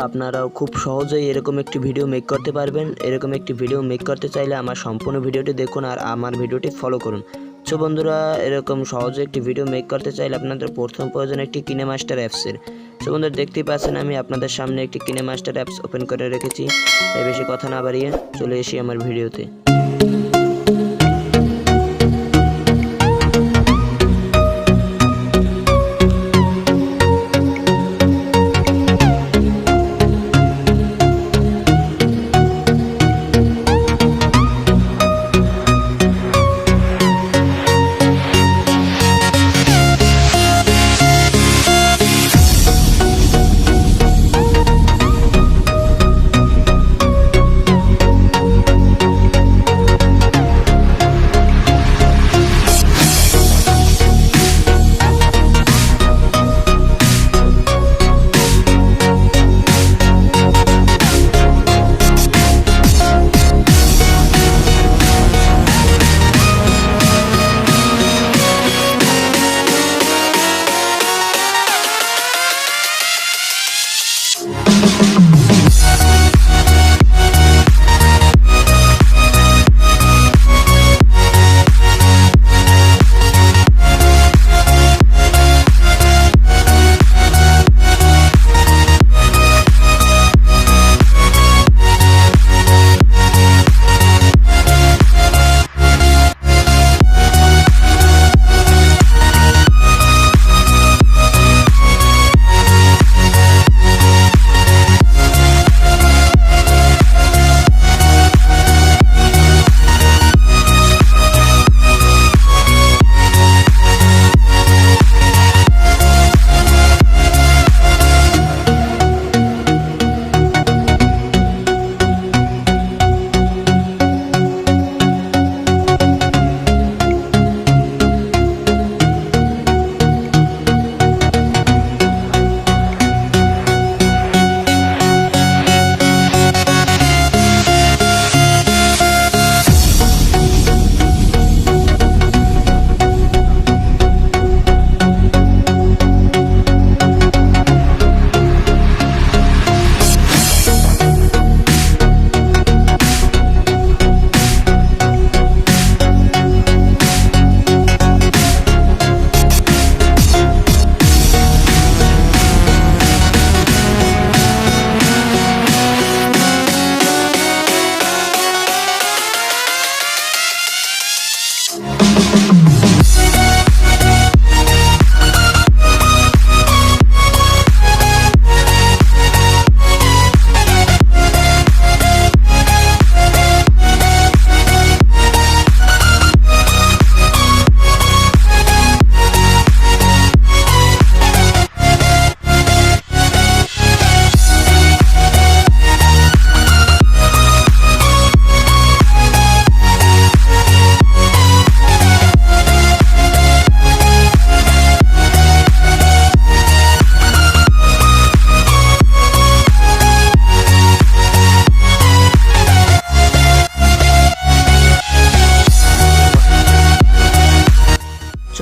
আপনারাও খুব সহজেই এরকম একটি ভিডিও মেক করতে পারবেন। এরকম একটি ভিডিও মেক করতে চাইলে আমার সম্পূর্ণ ভিডিওটি দেখুন আর আমার ভিডিওটি ফলো করুন। সো বন্ধুরা, এরকম সহজে একটি ভিডিও মেক করতে চাইলে আপনাদের প্রথম প্রয়োজন একটি কিনেমাস্টার অ্যাপসের। সো বন্ধুরা, দেখতেই পাচ্ছেন আমি আপনাদের সামনে একটি কিনেমাস্টার অ্যাপস ওপেন করে রেখেছি। তাই বেশি কথা না বাড়িয়ে চলে এসি আমার ভিডিওতে।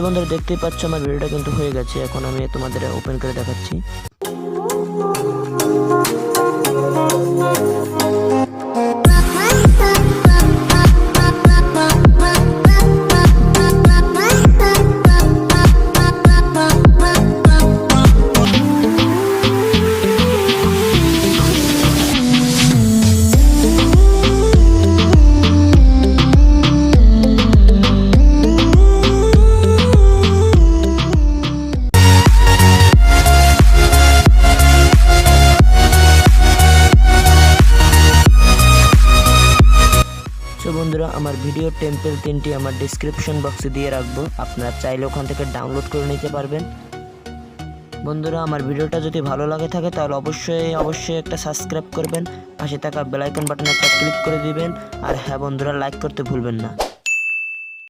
বন্ধুরা, দেখতেই পাচ্ছ আমার ভিডিওটা কিন্তু হয়ে গেছে। এখন আমি তোমাদের ওপেন করে দেখাচ্ছি। বন্ধুরা, আমার ভিডিও টেম্পল 3টি আমার ডেসক্রিপশন বক্সে দিয়ে রাখবো, আপনারা চাইলে ওখান থেকে ডাউনলোড করে নিতে পারবেন। বন্ধুরা, আমার ভিডিওটা যদি ভালো লাগে থাকে তাহলে অবশ্যই একটা সাবস্ক্রাইব করবেন, পাশে থাকা বেল আইকন বাটনে একটা ক্লিক করে দিবেন। আর হ্যাঁ বন্ধুরা, লাইক করতে ভুলবেন না।